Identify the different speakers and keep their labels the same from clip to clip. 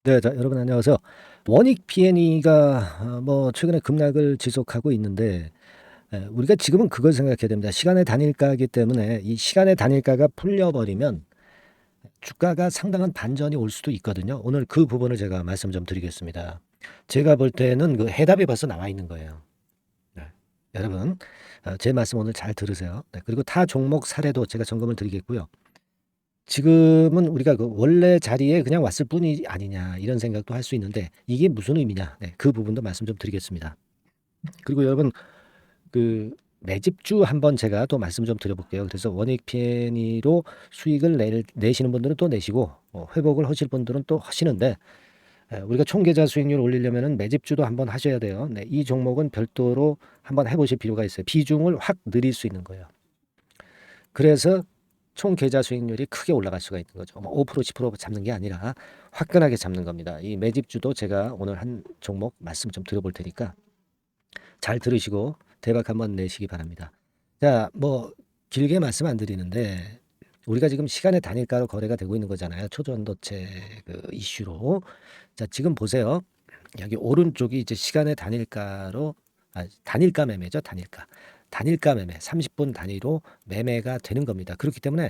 Speaker 1: 네. 자 여러분 안녕하세요. 원익 비애니가 뭐 최근에 급락을 지속하고 있는데 우리가 지금은 그걸 생각해야 됩니다. 시간의 단일가이기 때문에 이 시간의 단일가가 풀려 버리면 주가가 상당한 반전이 올 수도 있거든요. 오늘 그 부분을 제가 말씀 좀 드리겠습니다. 제가 볼 때는 그 해답이 벌써 나와 있는 거예요. 네. 여러분 제 말씀 오늘 잘 들으세요. 네. 그리고 타 종목 사례도 제가 점검을 드리겠고요. 지금은 우리가 그 '원래 자리에 그냥 왔을 뿐이 아니냐.' 이런 생각도 할 수 있는데 이게 무슨 의미냐. 네. 그 부분도 말씀 좀 드리겠습니다. 그리고 여러분 그 매집주 한번 제가 또 말씀 좀 드려 볼게요. 그래서 원익 비애니로 수익을 내시는 분들은 또 내시고 회복을 하실 분들은 또 하시는데 우리가 총 계좌 수익률 올리려면은 매집주도 한번 하셔야 돼요. 네. 이 종목은 별도로 한번 해 보실 필요가 있어요. 비중을 확 늘릴 수 있는 거예요. 그래서 총 계좌 수익률이 크게 올라갈 수가 있는 거죠. 뭐 5% 10% 잡는 게 아니라 화끈하게 잡는 겁니다. 이 매집주도 제가 오늘 한 종목 말씀 좀 드려볼 테니까 잘 들으시고 대박 한번 내시기 바랍니다. 자, 뭐 길게 말씀 안 드리는데 우리가 지금 시간의 단일가로 거래가 되고 있는 거잖아요. 초전도체 그 이슈로. 자, 지금 보세요. 여기 오른쪽이 이제 시간의 단일가로 단일가 매매죠. 단일가. 단일가 매매 30분 단위로 매매가 되는 겁니다. 그렇기 때문에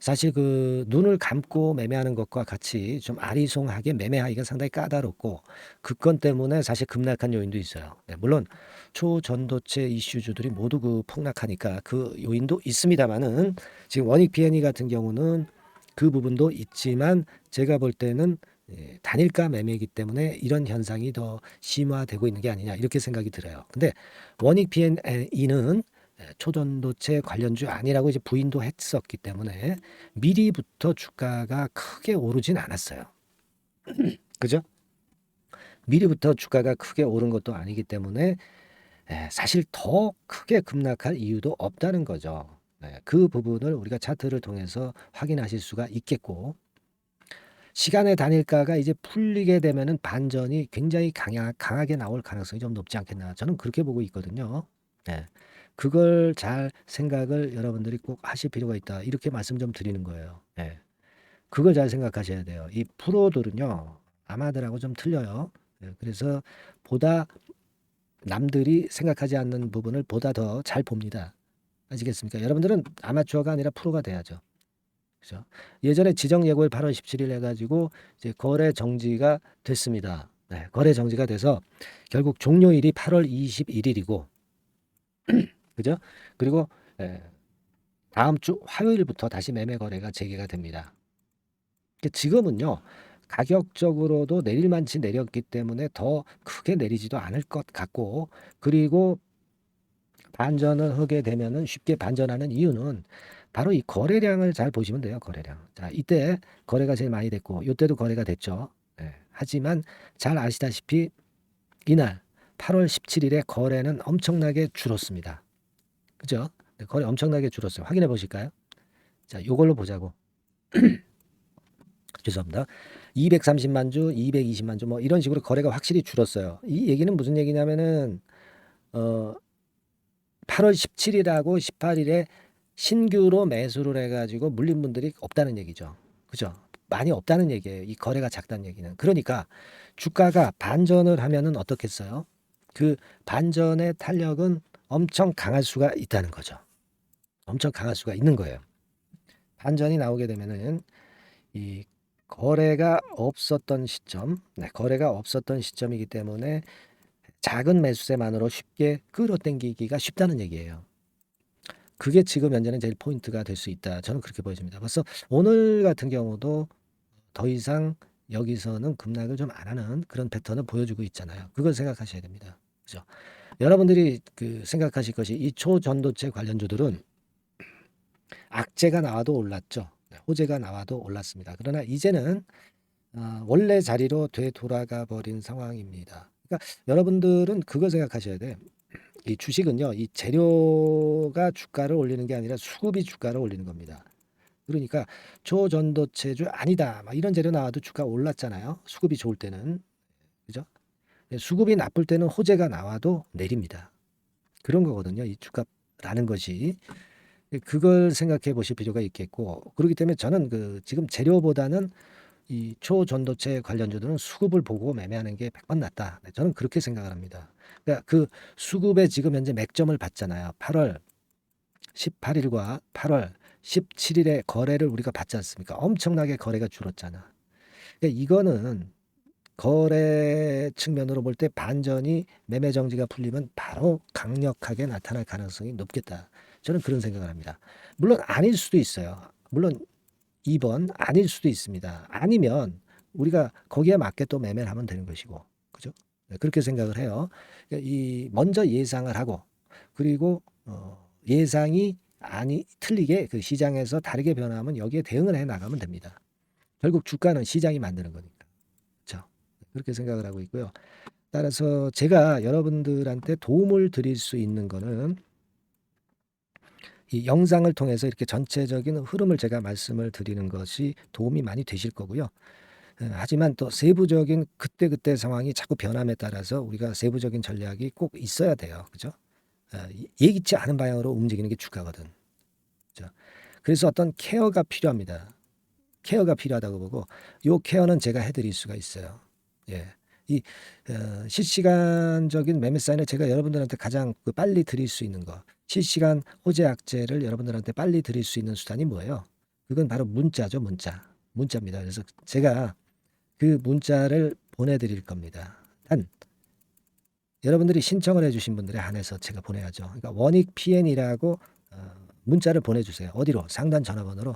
Speaker 1: 사실 그 눈을 감고 매매하는 것과 같이 좀 아리송하게 매매하기가 상당히 까다롭고 그 건 때문에 사실 급락한 요인도 있어요. 네, 물론 초전도체 이슈주들이 모두 그 폭락하니까 그 요인도 있습니다만은 지금 원익 비애니 같은 경우는 그 부분도 있지만 제가 볼 때는 단일가 매매이기 때문에 이런 현상이 더 심화되고 있는 게 아니냐 이렇게 생각이 들어요. 근데 원익 비애니는 초전도체 관련주 아니라고 이제 부인도 했었기 때문에 미리부터 주가가 크게 오르진 않았어요. 그죠? 미리부터 주가가 크게 오른 것도 아니기 때문에 사실 더 크게 급락할 이유도 없다는 거죠. 그 부분을 우리가 차트를 통해서 확인하실 수가 있겠고 시간의 단일가가 이제 풀리게 되면은 반전이 굉장히 강하게 나올 가능성이 좀 높지 않겠나 저는 그렇게 보고 있거든요. 네. 그걸 잘 생각을 여러분들이 꼭 하실 필요가 있다. 이렇게 말씀 좀 드리는 거예요. 네. 그걸 잘 생각하셔야 돼요. 이 프로들은요. 아마들하고 좀 틀려요. 네. 그래서 보다 남들이 생각하지 않는 부분을 보다 더 잘 봅니다. 아시겠습니까? 여러분들은 아마추어가 아니라 프로가 돼야죠. 그죠? 예전에 지정 예고일 8월 17일 해가지고 이제 거래 정지가 됐습니다. 네, 거래 정지가 돼서 결국 종료일이 8월 21일이고, 그죠? 그리고 다음 주 화요일부터 다시 매매 거래가 재개가 됩니다. 지금은요, 가격적으로도 내릴 만치 내렸기 때문에 더 크게 내리지도 않을 것 같고, 그리고 반전을 하게 되면은 쉽게 반전하는 이유는 바로 이 거래량을 잘 보시면 돼요. 거래량. 자, 이때 거래가 제일 많이 됐고 이때도 거래가 됐죠. 하지만 잘 아시다시피 이날 8월 17일에 거래는 엄청나게 줄었습니다. 그죠? 네, 거래 엄청나게 줄었어요. 확인해 보실까요? 자, 요걸로 보자고. 죄송합니다. 230만 주, 220만 주 뭐 이런 식으로 거래가 확실히 줄었어요. 이 얘기는 무슨 얘기냐면은 어 8월 17일하고 18일에 신규로 매수를 해가지고 물린 분들이 없다는 얘기죠. 그죠? 많이 없다는 얘기예요. 이 거래가 작다는 얘기는. 그러니까 주가가 반전을 하면은 어떻겠어요? 그 반전의 탄력은 엄청 강할 수가 있다는 거죠. 엄청 강할 수가 있는 거예요. 반전이 나오게 되면은 이 거래가 없었던 시점, 거래가 없었던 시점이기 때문에 작은 매수세만으로 쉽게 끌어당기기가 쉽다는 얘기예요. 그게 지금 현재는 제일 포인트가 될 수 있다. 저는 그렇게 보여집니다. 벌써 오늘 같은 경우도 더 이상 여기서는 급락을 좀 안 하는 그런 패턴을 보여주고 있잖아요. 그걸 생각하셔야 됩니다. 그죠? 여러분들이 그 생각하실 것이 이 초전도체 관련주들은 악재가 나와도 올랐죠. 호재가 나와도 올랐습니다. 그러나 이제는 원래 자리로 되돌아가 버린 상황입니다. 그러니까 여러분들은 그걸 생각하셔야 돼. 이 주식은요, 이 재료가 주가를 올리는 게 아니라 수급이 주가를 올리는 겁니다. 그러니까 초전도체주 아니다. 막 이런 재료 나와도 주가 올랐잖아요. 수급이 좋을 때는. 그죠? 수급이 나쁠 때는 호재가 나와도 내립니다. 그런 거거든요. 이 주가라는 것이. 그걸 생각해 보실 필요가 있겠고. 그렇기 때문에 저는 그 지금 재료보다는 이 초전도체 관련주들은 수급을 보고 매매하는 게 100번 낫다. 네, 저는 그렇게 생각을 합니다. 그러니까 그 수급에 지금 현재 맥점을 봤잖아요. 8월 18일과 8월 17일에 거래를 우리가 받지 않습니까? 엄청나게 거래가 줄었잖아. 그러니까 이거는 거래 측면으로 볼 때 반전이 매매 정지가 풀리면 바로 강력하게 나타날 가능성이 높겠다. 저는 그런 생각을 합니다. 물론 아닐 수도 있어요. 물론 2번 아닐 수도 있습니다. 아니면 우리가 거기에 맞게 또 매매를 하면 되는 것이고. 그죠? 네, 그렇게 생각을 해요. 그러니까 이 먼저 예상을 하고 그리고 예상이 아니 틀리게 그 시장에서 다르게 변화하면 여기에 대응을 해 나가면 됩니다. 결국 주가는 시장이 만드는 거니까. 그렇죠? 그렇게 생각을 하고 있고요. 따라서 제가 여러분들한테 도움을 드릴 수 있는 거는 이 영상을 통해서 이렇게 전체적인 흐름을 제가 말씀을 드리는 것이 도움이 많이 되실 거고요. 하지만 또 세부적인 그때그때 상황이 자꾸 변함에 따라서 우리가 세부적인 전략이 꼭 있어야 돼요. 그죠? 예기치 않은 방향으로 움직이는 게 주가거든. 그죠? 그래서 어떤 케어가 필요합니다. 케어가 필요하다고 보고 요 케어는 제가 해드릴 수가 있어요. 예. 이 실시간적인 매매 사인을 제가 여러분들한테 가장 빨리 드릴 수 있는 거. 실시간 호재 악재를 여러분들한테 빨리 드릴 수 있는 수단이 뭐예요? 그건 바로 문자죠, 문자. 문자입니다. 그래서 제가 그 문자를 보내드릴 겁니다. 단 여러분들이 신청을 해주신 분들에 한해서 제가 보내야죠. 그러니까 원익 PN이라고 문자를 보내주세요. 어디로? 상단 전화번호로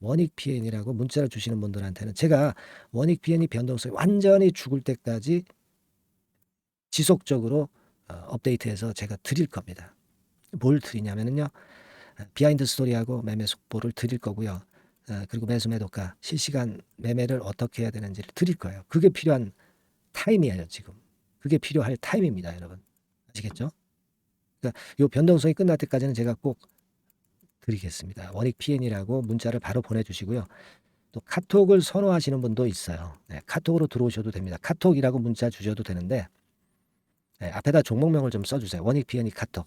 Speaker 1: 원익 PN이라고 문자를 주시는 분들한테는 제가 원익 PN이 변동성이 완전히 죽을 때까지 지속적으로 업데이트해서 제가 드릴 겁니다. 뭘 드리냐면요. 비하인드 스토리하고 매매 속보를 드릴 거고요. 그리고 매수 매도가 실시간 매매를 어떻게 해야 되는지를 드릴 거예요. 그게 필요한 타임이에요, 지금. 그게 필요할 타임입니다, 여러분. 아시겠죠? 그러니까 요 변동성이 끝날 때까지는 제가 꼭 드리겠습니다. 원익 PN이라고 문자를 바로 보내주시고요. 또 카톡을 선호하시는 분도 있어요. 네, 카톡으로 들어오셔도 됩니다. 카톡이라고 문자 주셔도 되는데 네, 앞에다 종목명을 좀 써주세요. 원익 PN이 카톡.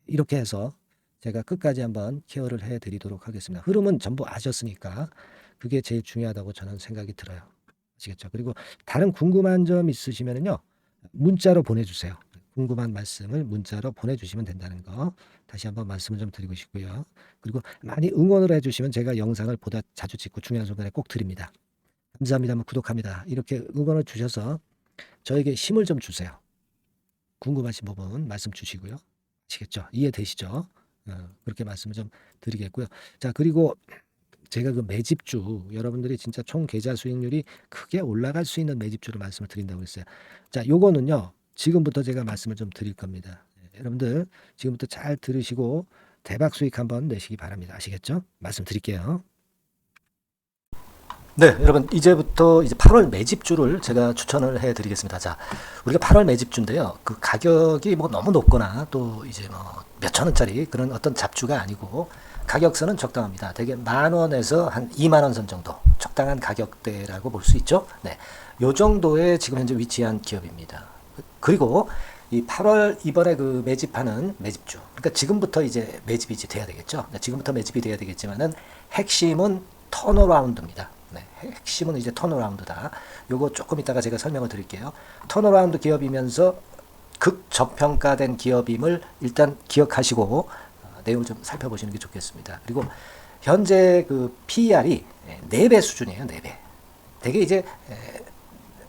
Speaker 1: 이렇게 해서 제가 끝까지 한번 케어를 해드리도록 하겠습니다. 흐름은 전부 아셨으니까 그게 제일 중요하다고 저는 생각이 들어요. 아시겠죠? 그리고 다른 궁금한 점 있으시면요. 문자로 보내주세요. 궁금한 말씀을 문자로 보내주시면 된다는 거 다시 한번 말씀을 좀 드리고 싶고요. 그리고 많이 응원을 해주시면 제가 영상을 보다 자주 찍고 중요한 순간에 꼭 드립니다. 감사합니다. 구독합니다. 이렇게 응원을 주셔서 저에게 힘을 좀 주세요. 궁금하신 부분 말씀 주시고요. 아시겠죠? 이해되시죠? 그렇게 말씀을 좀 드리겠고요. 자, 그리고 제가 그 매집주 여러분들이 진짜 총 계좌 수익률이 크게 올라갈 수 있는 매집주를 말씀을 드린다고 했어요. 자, 요거는요. 지금부터 제가 말씀을 좀 드릴 겁니다. 여러분들 지금부터 잘 들으시고 대박 수익 한번 내시기 바랍니다. 아시겠죠? 말씀 드릴게요. 네, 여러분 이제부터 이제 8월 매집주를 제가 추천을 해드리겠습니다. 자, 우리가 8월 매집주인데요. 그 가격이 뭐 너무 높거나 또 이제 뭐 몇천 원짜리 그런 어떤 잡주가 아니고 가격선은 적당합니다. 대개 10,000원에서 한 20,000원 선 정도 적당한 가격대라고 볼 수 있죠. 네, 요 정도에 지금 현재 위치한 기업입니다. 그리고 이 8월 이번에 그 매집하는 매집주, 그러니까 지금부터 이제 매집이 이제 돼야 되겠죠. 네, 지금부터 매집이 돼야 되겠지만은 핵심은 턴어라운드입니다. 네, 핵심은 이제 턴어라운드다. 요거 조금 이따가 제가 설명을 드릴게요. 턴어라운드 기업이면서 극저평가된 기업임을 일단 기억하시고 내용을 좀 살펴보시는 게 좋겠습니다. 그리고 현재 그 PER이 4배 수준이에요. 4배. 되게 이제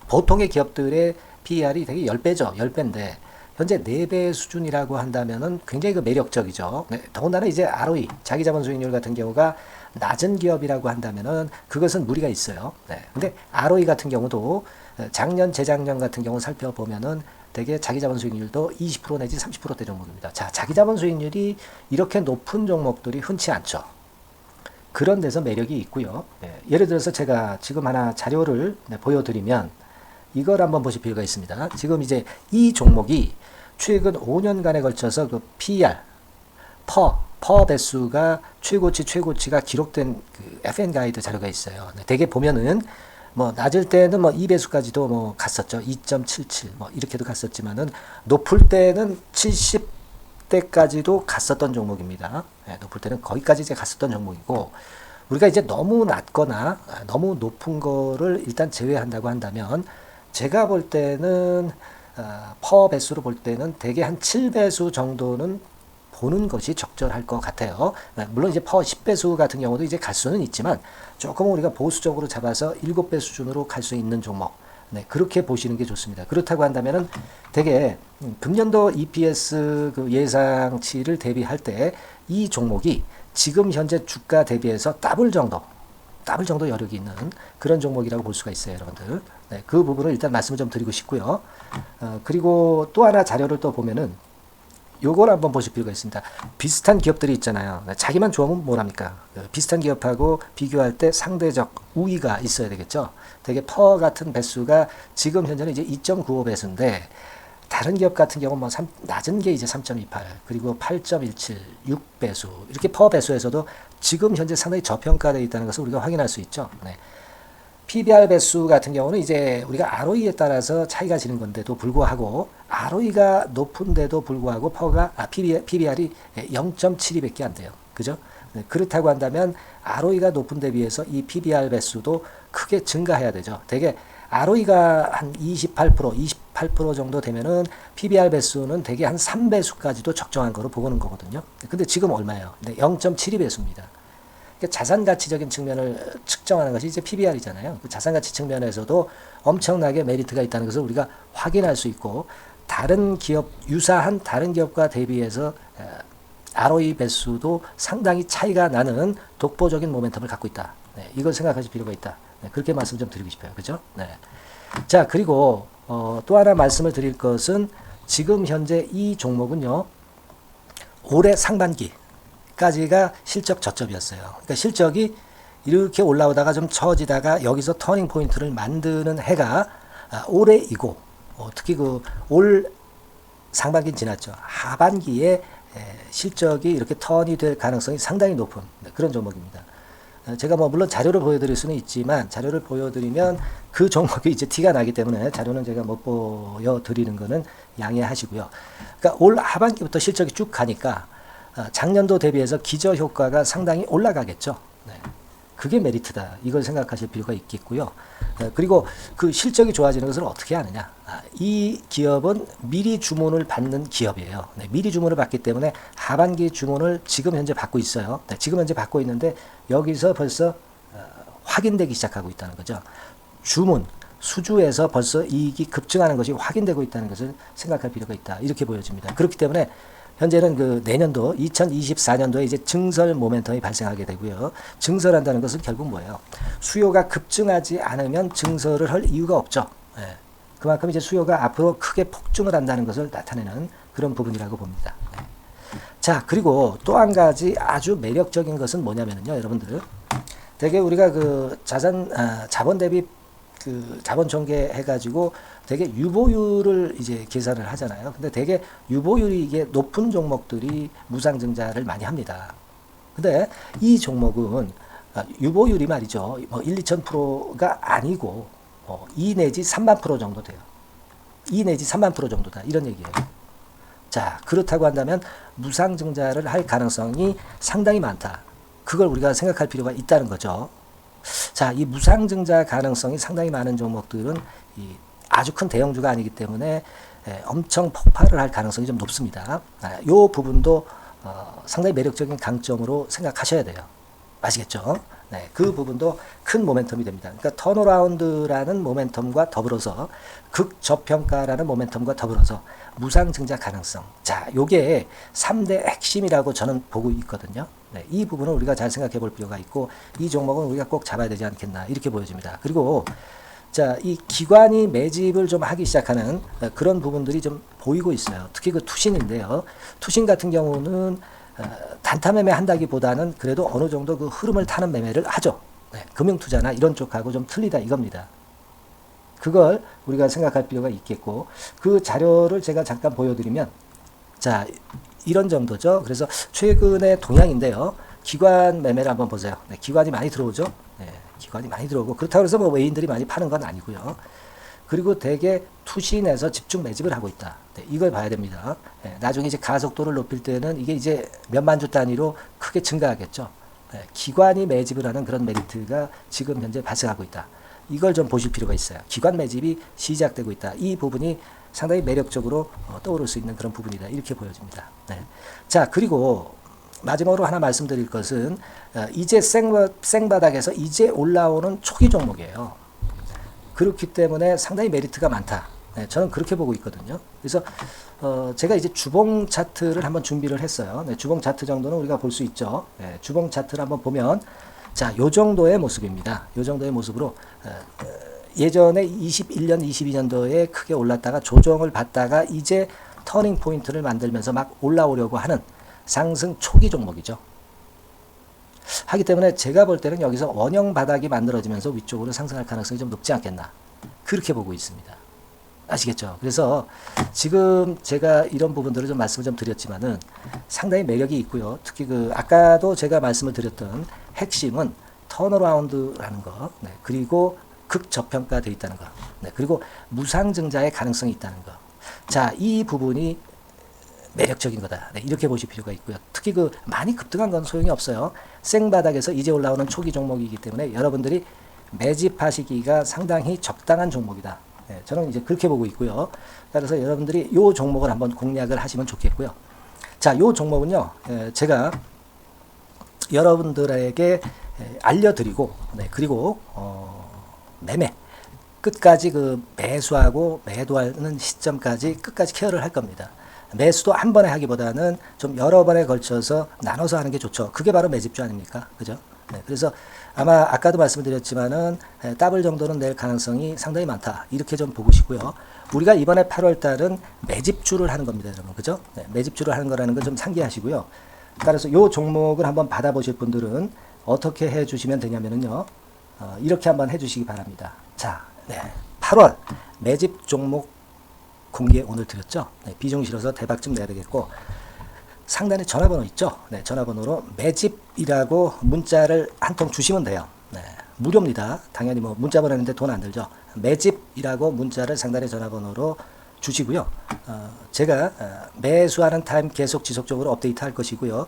Speaker 1: 보통의 기업들의 PER이 되게 10배죠. 10배인데 현재 4배 수준이라고 한다면은 굉장히 그 매력적이죠. 네, 더군다나 이제 ROE, 자기자본 수익률 같은 경우가 낮은 기업이라고 한다면은 그것은 무리가 있어요. 네. 근데 ROE 같은 경우도 작년, 재작년 같은 경우 살펴보면은 되게 자기자본 수익률도 20% 내지 30%대 종목입니다. 자, 자기자본 수익률이 이렇게 높은 종목들이 흔치 않죠. 그런 데서 매력이 있고요. 네. 예를 들어서 제가 지금 하나 자료를 보여드리면 이걸 한번 보실 필요가 있습니다. 지금 이제 이 종목이 최근 5년간에 걸쳐서 그 PER, 퍼 배수가 최고치가 기록된 그 FN 가이드 자료가 있어요. 대개 보면은 뭐 낮을 때는 뭐 2배수까지도 뭐 갔었죠. 2.77 뭐 이렇게도 갔었지만은 높을 때는 70대까지도 갔었던 종목입니다. 네, 높을 때는 거기까지 이제 갔었던 종목이고 우리가 이제 너무 낮거나 너무 높은 거를 일단 제외한다고 한다면 제가 볼 때는 퍼 배수로 볼 때는 대개 한 7배수 정도는 보는 것이 적절할 것 같아요. 물론 이제 퍼 10배수 같은 경우도 이제 갈 수는 있지만 조금 우리가 보수적으로 잡아서 7배 수준으로 갈 수 있는 종목. 네, 그렇게 보시는 게 좋습니다. 그렇다고 한다면은 되게 금년도 EPS 그 예상치를 대비할 때 이 종목이 지금 현재 주가 대비해서 더블 정도 여력이 있는 그런 종목이라고 볼 수가 있어요, 여러분들. 네, 그 부분을 일단 말씀을 좀 드리고 싶고요. 그리고 또 하나 자료를 또 보면은 요걸 한번 보실 필요가 있습니다. 비슷한 기업들이 있잖아요. 자기만 좋으면 뭐랍니까? 비슷한 기업하고 비교할 때 상대적 우위가 있어야 되겠죠. 되게 퍼 같은 배수가 지금 현재는 이제 2.95배수인데 다른 기업 같은 경우는 뭐 낮은 게 이제 3.28 그리고 8.17 6배수 이렇게 퍼 배수에서도 지금 현재 상당히 저평가되어 있다는 것을 우리가 확인할 수 있죠. 네. PBR 배수 같은 경우는 이제 우리가 ROE에 따라서 차이가 지는 건데도 불구하고 ROE가 높은데도 불구하고 PBR이 0.72밖에 안 돼요. 그죠? 네, 그렇다고 한다면 ROE가 높은 데 비해서 이 PBR 배수도 크게 증가해야 되죠. 되게 ROE가 한 28% 정도 되면은 PBR 배수는 되게 한 3배수까지도 적정한 거로 보고는 거거든요. 근데 지금 얼마예요? 네, 0.72배수입니다. 자산 가치적인 측면을 측정하는 것이 이제 PBR이잖아요. 그 자산 가치 측면에서도 엄청나게 메리트가 있다는 것을 우리가 확인할 수 있고 다른 기업 유사한 다른 기업과 대비해서 ROE 배수도 상당히 차이가 나는 독보적인 모멘텀을 갖고 있다. 네, 이걸 생각하실 필요가 있다. 네, 그렇게 말씀 좀 드리고 싶어요. 그죠? 네. 자, 그리고 또 하나 말씀을 드릴 것은 지금 현재 이 종목은요. 올해 상반기까지가 실적 저점이었어요. 그러니까 실적이 이렇게 올라오다가 좀 처지다가 여기서 터닝 포인트를 만드는 해가 올해이고 특히 그 올 상반기는 지났죠. 하반기에 실적이 이렇게 턴이 될 가능성이 상당히 높은 그런 종목입니다. 제가 뭐 물론 자료를 보여드릴 수는 있지만 자료를 보여드리면 그 종목이 이제 티가 나기 때문에 자료는 제가 못 보여드리는 거는 양해하시고요. 그러니까 올 하반기부터 실적이 쭉 가니까 작년도 대비해서 기저 효과가 상당히 올라가겠죠. 네. 그게 메리트다. 이걸 생각하실 필요가 있겠고요. 그리고 그 실적이 좋아지는 것을 어떻게 하느냐. 이 기업은 미리 주문을 받는 기업이에요. 네, 미리 주문을 받기 때문에 하반기 주문을 지금 현재 받고 있어요. 네, 지금 현재 받고 있는데 여기서 벌써 확인되기 시작하고 있다는 거죠. 주문, 수주에서 벌써 이익이 급증하는 것이 확인되고 있다는 것을 생각할 필요가 있다. 이렇게 보여집니다. 그렇기 때문에 현재는 그 내년도 2024년도에 이제 증설 모멘텀이 발생하게 되고요. 증설한다는 것은 결국 뭐예요? 수요가 급증하지 않으면 증설을 할 이유가 없죠. 예. 그만큼 이제 수요가 앞으로 크게 폭증을 한다는 것을 나타내는 그런 부분이라고 봅니다. 네. 자, 그리고 또 한 가지 아주 매력적인 것은 뭐냐면요, 여러분들. 되게 우리가 그 자본 대비 그 자본 전개해가지고 되게 유보율을 이제 계산을 하잖아요. 근데 되게 유보율이 이게 높은 종목들이 무상증자를 많이 합니다. 근데 이 종목은 유보율이 말이죠. 뭐 1, 2,000%가 아니고 2 내지 3만 프로 정도 돼요. 2 내지 3만 프로 정도다. 이런 얘기예요. 자, 그렇다고 한다면 무상증자를 할 가능성이 상당히 많다. 그걸 우리가 생각할 필요가 있다는 거죠. 자, 이 무상증자 가능성이 상당히 많은 종목들은 아주 큰 대형주가 아니기 때문에 엄청 폭발을 할 가능성이 좀 높습니다. 이 부분도 상당히 매력적인 강점으로 생각하셔야 돼요. 아시겠죠? 네, 그 부분도 큰 모멘텀이 됩니다. 그러니까 턴어라운드라는 모멘텀과 더불어서 극저평가라는 모멘텀과 더불어서 무상증자 가능성. 자, 요게 3대 핵심이라고 저는 보고 있거든요. 네, 이 부분을 우리가 잘 생각해 볼 필요가 있고 이 종목은 우리가 꼭 잡아야 되지 않겠나 이렇게 보여집니다. 그리고 자, 이 기관이 매집을 좀 하기 시작하는 그런 부분들이 좀 보이고 있어요. 특히 그 투신인데요. 투신 같은 경우는 단타 매매 한다기보다는 그래도 어느 정도 그 흐름을 타는 매매를 하죠. 네, 금융투자나 이런 쪽하고 좀 틀리다 이겁니다. 그걸 우리가 생각할 필요가 있겠고 그 자료를 제가 잠깐 보여드리면 자, 이런 정도죠. 그래서 최근의 동향인데요. 기관 매매를 한번 보세요. 네, 기관이 많이 들어오죠. 네, 기관이 많이 들어오고 그렇다고 해서 뭐 외인들이 많이 파는 건 아니고요. 그리고 대개 투신에서 집중 매집을 하고 있다. 네, 이걸 봐야 됩니다. 네, 나중에 이제 가속도를 높일 때는 이게 이제 몇만 주 단위로 크게 증가하겠죠. 네, 그렇기 때문에 우리가 이 종목을 기관이 매집을 하는 그런 메리트가 지금 현재 발생하고 있다. 이걸 좀 보실 필요가 있어요. 기관 매집이 시작되고 있다. 이 부분이 상당히 매력적으로 떠오를 수 있는 그런 부분이다. 이렇게 보여집니다. 네. 자, 그리고 마지막으로 하나 말씀드릴 것은 이제 생바닥에서 이제 올라오는 초기 종목이에요. 그렇기 때문에 상당히 메리트가 많다. 네, 저는 그렇게 보고 있거든요. 그래서 제가 이제 주봉 차트를 한번 준비를 했어요. 네, 주봉 차트 정도는 우리가 볼 수 있죠. 네, 주봉 차트를 한번 보면 자, 요 정도의 모습입니다. 요 정도의 모습으로 예전에 21년, 22년도에 크게 올랐다가 조정을 받다가 이제 터닝 포인트를 만들면서 막 올라오려고 하는 상승 초기 종목이죠. 하기 때문에 제가 볼 때는 여기서 원형 바닥이 만들어지면서 위쪽으로 상승할 가능성이 좀 높지 않겠나. 그렇게 보고 있습니다. 아시겠죠? 그래서 지금 제가 이런 부분들을 좀 말씀을 좀 드렸지만은 상당히 매력이 있고요. 특히 아까도 제가 말씀을 드렸던 핵심은 턴어라운드라는 거, 네, 그리고 극저평가되어 있다는 거, 네, 그리고 무상증자의 가능성이 있다는 거. 자, 이 부분이 매력적인 거다. 네, 이렇게 보실 필요가 있고요. 특히 많이 급등한 건 소용이 없어요. 생바닥에서 이제 올라오는 초기 종목이기 때문에 여러분들이 매집하시기가 상당히 적당한 종목이다. 네, 저는 이제 그렇게 보고 있고요. 따라서 여러분들이 이 종목을 한번 공략을 하시면 좋겠고요. 자, 이 종목은요, 제가 여러분들에게 알려드리고, 네, 그리고 매매 끝까지 매수하고 매도하는 시점까지 끝까지 케어를 할 겁니다. 매수도 한 번에 하기보다는 좀 여러 번에 걸쳐서 나눠서 하는 게 좋죠. 그게 바로 매집주 아닙니까? 그죠? 네, 그래서 아마 아까도 말씀드렸지만은 더블 정도는 낼 가능성이 상당히 많다. 이렇게 좀 보시고요. 우리가 이번에 8월 달은 매집주를 하는 겁니다, 여러분. 그죠? 네, 매집주를 하는 거라는 걸 좀 상기하시고요. 따라서 이 종목을 한번 받아보실 분들은 어떻게 해 주시면 되냐면요. 이렇게 한번 해 주시기 바랍니다. 자, 네, 8월 매집 종목 공개 오늘 드렸죠. 네, 비중 실어서 대박 좀 내야 되겠고, 상단에 전화번호 있죠. 네, 전화번호로 매집이라고 문자를 한 통 주시면 돼요. 네, 무료입니다. 당연히 뭐 문자 보내는데 돈 안 들죠. 매집이라고 문자를 상단의 전화번호로 주시고요. 제가 매수하는 타임 계속 지속적으로 업데이트 할 것이고요.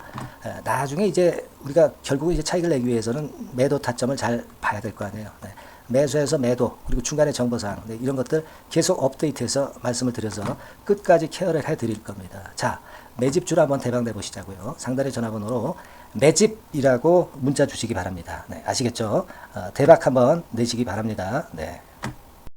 Speaker 1: 나중에 이제 우리가 결국 이제 차익을 내기 위해서는 매도 타점을 잘 봐야 될 거 아니에요. 네. 매수해서 매도, 그리고 중간에 정보사항, 네, 이런 것들 계속 업데이트해서 말씀을 드려서 끝까지 케어를 해드릴 겁니다. 자, 매집주로 한번 대박 내보시자고요. 상단의 전화번호로 매집이라고 문자 주시기 바랍니다. 네, 아시겠죠? 대박 한번 내시기 바랍니다. 네.